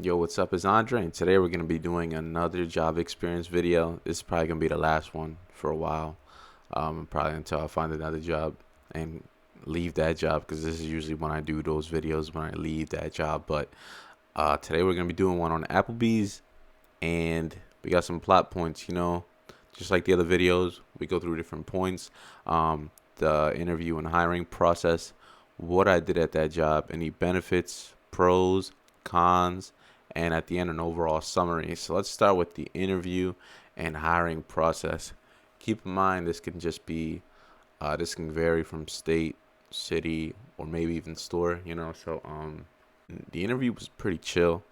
Yo, what's up? It's Andre, and today we're going to be doing another job experience video. This is probably going to be the last one for a while, probably until I find another job and leave that job, because this is usually when I do those videos when I leave that job. But today we're going to be doing one on AppleBees, and we got some plot points, just like the other videos. We go through different points, the interview and hiring process, what I did at that job, any benefits, pros, cons, and at the end, an overall summary. So let's start with the interview and hiring process. Keep in mind, this can vary from state, city, or maybe even store, So the interview was pretty chill.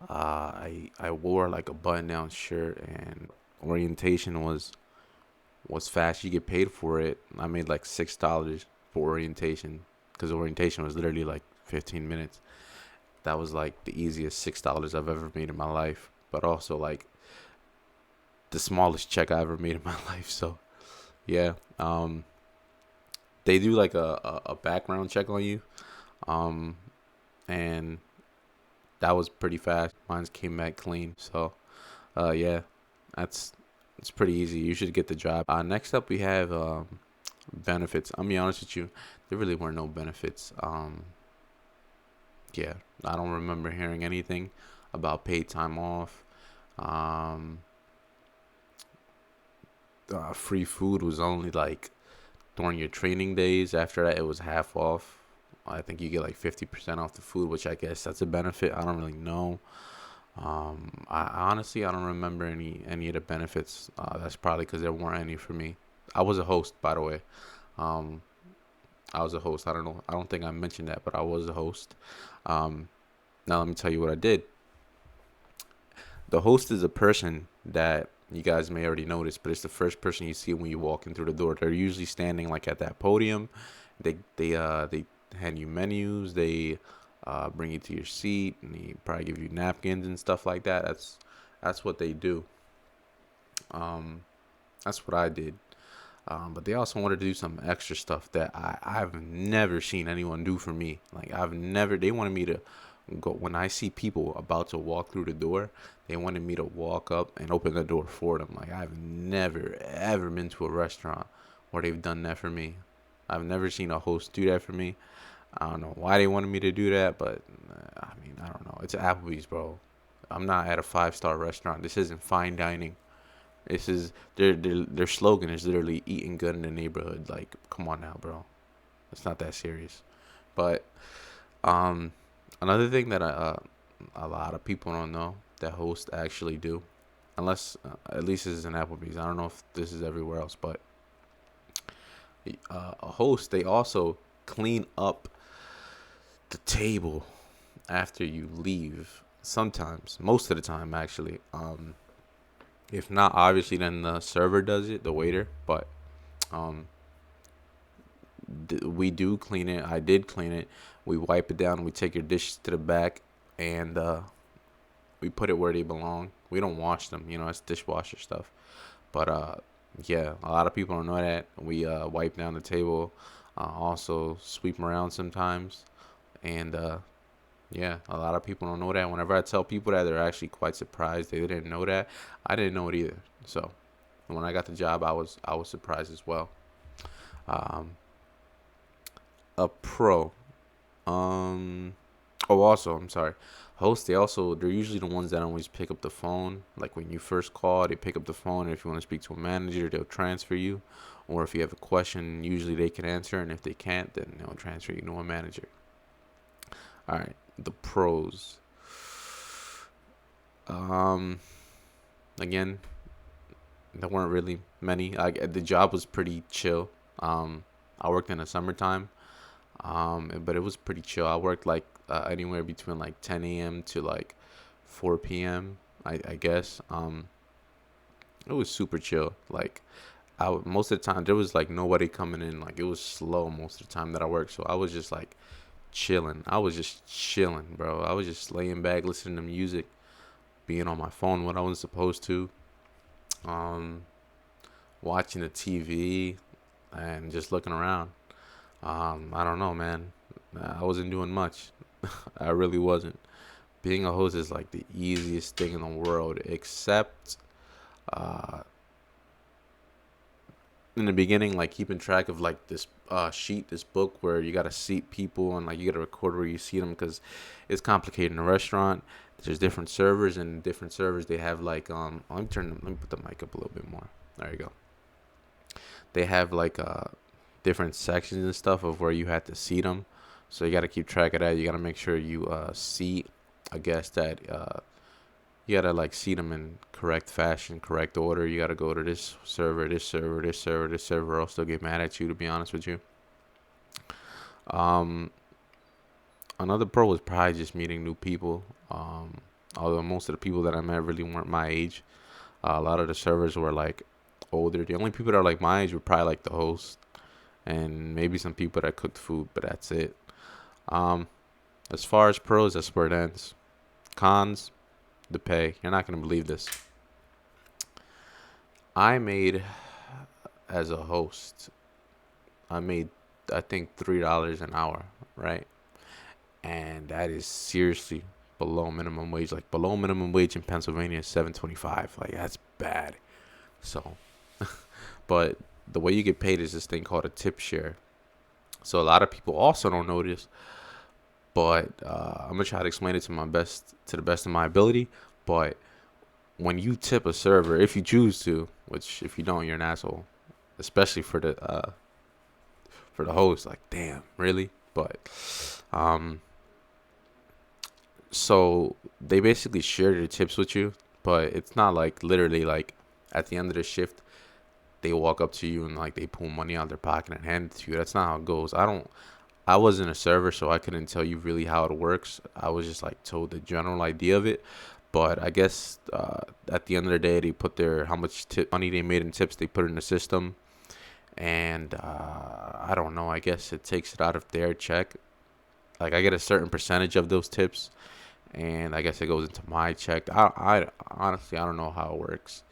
I wore like a button down shirt, and orientation was fast. You get paid for it. I made like $6 for orientation, because orientation was literally like 15 minutes. That was like the easiest $6 I've ever made in my life, but also like the smallest check I ever made in my life. So yeah, they do like a background check on you, um, and that was pretty fast. Mine came back clean. So yeah, that's it's pretty easy. You should get the job. Next up we have benefits. I'm be honest with you, there really weren't no benefits. Yeah, I don't remember hearing anything about paid time off. Um, Free food was only like during your training days. After that, it was half off. I think you get like 50% off the food, which I guess that's a benefit. I don't really know. I don't remember any of the benefits. That's probably because there weren't any for me. I was a host, by the way. Um, I was a host. I don't know. I don't think I mentioned that, but I was a host. Um, Now let me tell you what I did. The host is a person that you guys may already notice, but it's the first person you see when you walk in through the door. They're usually standing like at that podium. They hand you menus. They bring you to your seat, and they probably give you napkins and stuff like that. That's what they do. Um, that's what I did. But they also wanted to do some extra stuff that I've never seen anyone do for me. Like they wanted me to go, when I see people about to walk through the door, they wanted me to walk up and open the door for them. Like I've never ever been to a restaurant where they've done that for me. I've never seen a host do that for me. I don't know why they wanted me to do that, but I mean, I don't know. It's Applebee's, bro. I'm not at a five-star restaurant. This isn't fine dining. This is their slogan is literally eating good in the neighborhood. Like, come on now, bro. It's not that serious. But um, another thing that a lot of people don't know that hosts actually do, unless at least this is in Applebee's. I don't know if this is everywhere else, but a host, they also clean up the table after you leave. Sometimes, most of the time, actually. If not, obviously, then the server does it, the waiter. But um, we do clean it. I did clean it. We wipe it down. We take your dishes to the back, and we put it where they belong. We don't wash them. It's dishwasher stuff. But yeah, a lot of people don't know that. We wipe down the table. Also sweep them around sometimes, and yeah, a lot of people don't know that. Whenever I tell people that, they're actually quite surprised. They didn't know that. I didn't know it either. So when I got the job, I was surprised as well. Um, a pro. Um, oh, also, I'm sorry. Hosts, they're usually the ones that always pick up the phone. Like when you first call, they pick up the phone. And if you want to speak to a manager, they'll transfer you. Or if you have a question, usually they can answer. And if they can't, then they'll transfer you to a manager. All right, the pros. Um, Again, there weren't really many. The job was pretty chill. I worked in the summertime, but it was pretty chill. I worked like anywhere between like 10 a.m. to like 4 p.m. I guess. It was super chill. Like most of the time there was like nobody coming in. Like it was slow most of the time that I worked. So I was just like chilling. I was just chilling, bro. I was just laying back, listening to music, being on my phone when I wasn't supposed to. Um, Watching the TV and just looking around. I don't know, man. I wasn't doing much. I really wasn't. being a host is like the easiest thing in the world, except uh, in the beginning, like keeping track of like this sheet, this book where you gotta seat people and like you gotta record where you seat them because it's complicated in a restaurant. There's different servers and different servers they have like let me put the mic up a little bit more. There you go. They have like different sections and stuff of where you have to seat them. So you got to keep track of that. You got to make sure you seat a guest that you got to like seat them in correct fashion, correct order. You got to go to this server, this server, this server, this server, or else they'll get mad at you, to be honest with you. Um, Another pro was probably just meeting new people. Although most of the people that I met really weren't my age. A lot of the servers were like older. The only people that are like my age were probably like the host and maybe some people that cooked food, but that's it. Um, as far as pros, that's where it ends. Cons, the pay. You're not gonna believe this. I made as a host. I made I think $3 an hour, right? And that is seriously below minimum wage. Like below minimum wage in Pennsylvania is 7.25. Like that's bad. So, but the way you get paid is this thing called a tip share. So a lot of people also don't know this, but I'm gonna try to explain it to the best of my ability. But when you tip a server, if you choose to, which if you don't, you're an asshole, especially for the host. Like, damn, really? But um, so they basically share their tips with you, but it's not like literally like at the end of the shift they walk up to you and like they pull money out of their pocket and hand it to you. That's not how it goes. I wasn't a server, so I couldn't tell you really how it works. I was just like told the general idea of it. But I guess at the end of the day, they put their how much money they made in tips. They put it in the system, and I don't know. I guess it takes it out of their check. Like I get a certain percentage of those tips, and I guess it goes into my check. I honestly I don't know how it works,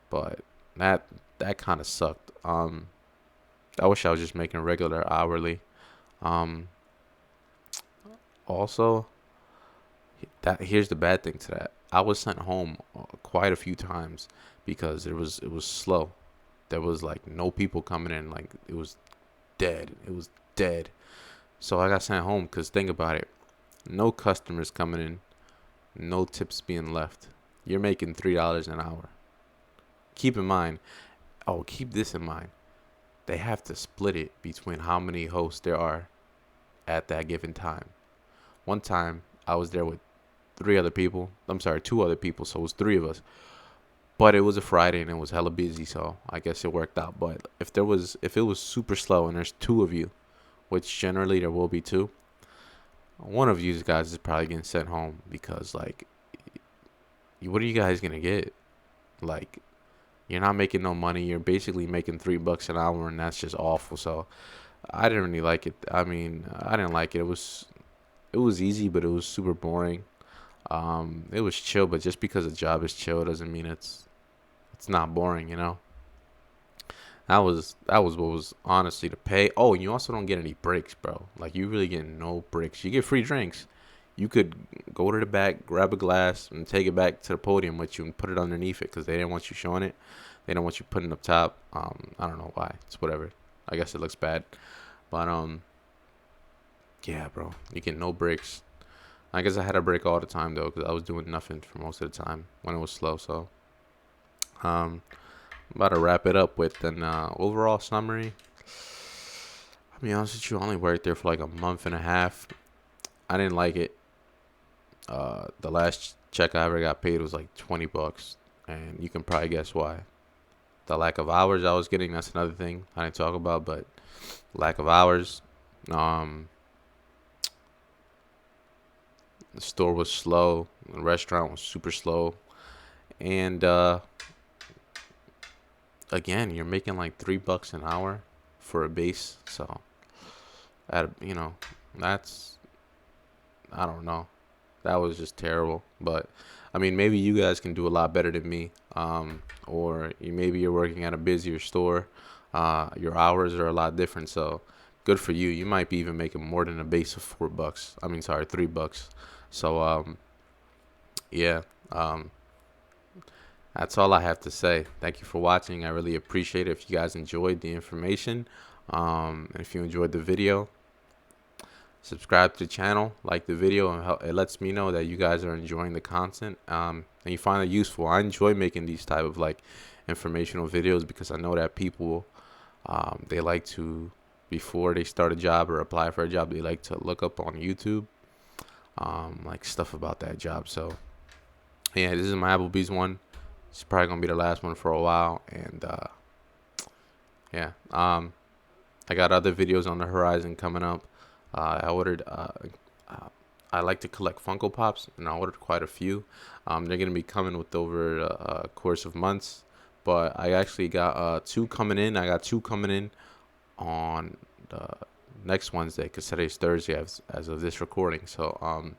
but that that kind of sucked. I wish I was just making regular hourly. Um, Also, that here's the bad thing to that. I was sent home quite a few times because it was slow. There was like no people coming in. Like it was dead. It was dead. So I got sent home because think about it. No customers coming in. No tips being left. You're making $3 an hour. Keep in mind. Oh, keep this in mind. They have to split it between how many hosts there are at that given time. One time I was there with three other people. I'm sorry, two other people, so it was three of us. But it was a Friday and it was hella busy, so I guess it worked out. But if it was super slow and there's two of you, which generally there will be two, one of you guys is probably getting sent home because like, what are you guys gonna get? Like, you're not making no money. You're basically making $3 an hour, and that's just awful. So I didn't really like it. I mean, I didn't like it. It was easy, but it was super boring. It was chill, but just because a job is chill doesn't mean it's not boring, you know. That was what was honestly the pay. Oh, and you also don't get any breaks, bro. Like you really get no breaks. You get free drinks. You could go to the back, grab a glass, and take it back to the podium with you and put it underneath it because they didn't want you showing it. They don't want you putting it up top. I don't know why. It's whatever. I guess it looks bad, but yeah, bro. You get no breaks. I guess I had a break all the time though, because I was doing nothing for most of the time when it was slow. So, um, I'm about to wrap it up with an overall summary. I'll be honest with you, I only worked there for like a month and a half. I didn't like it. The last check I ever got paid was like $20, and you can probably guess why. The lack of hours I was getting, that's another thing I didn't talk about, but lack of hours. Um, the store was slow. The restaurant was super slow, and again, you're making like $3 an hour for a base. So, that's I don't know. That was just terrible. But I mean, maybe you guys can do a lot better than me. Or maybe you're working at a busier store. Your hours are a lot different. So good for you. You might be even making more than a base of $4. I mean, sorry, $3. So yeah, that's all I have to say. Thank you for watching. I really appreciate it. If you guys enjoyed the information, and if you enjoyed the video, subscribe to the channel, like the video, and it lets me know that you guys are enjoying the content, and you find it useful. I enjoy making these type of like informational videos because I know that people, they like to, before they start a job or apply for a job, they like to look up on YouTube, like stuff about that job. So yeah, this is my AppleBees one. It's probably gonna be the last one for a while, and yeah, I got other videos on the horizon coming up. I ordered. I like to collect Funko Pops, and I ordered quite a few. They're gonna be coming with over a course of months, but I actually got two coming in. I got two coming in on next Wednesday, because today's Thursday as of this recording. So I'm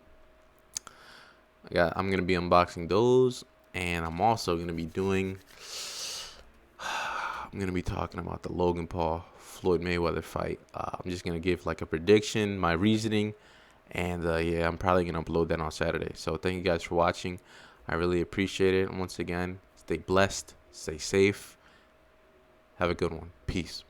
gonna be unboxing those, and I'm also gonna be doing. I'm gonna be talking about the Logan Paul Floyd Mayweather fight. I'm just gonna give like a prediction, my reasoning, and yeah, I'm probably gonna upload that on Saturday. So thank you guys for watching. I really appreciate it. And once again, stay blessed, stay safe. Have a good one. Peace.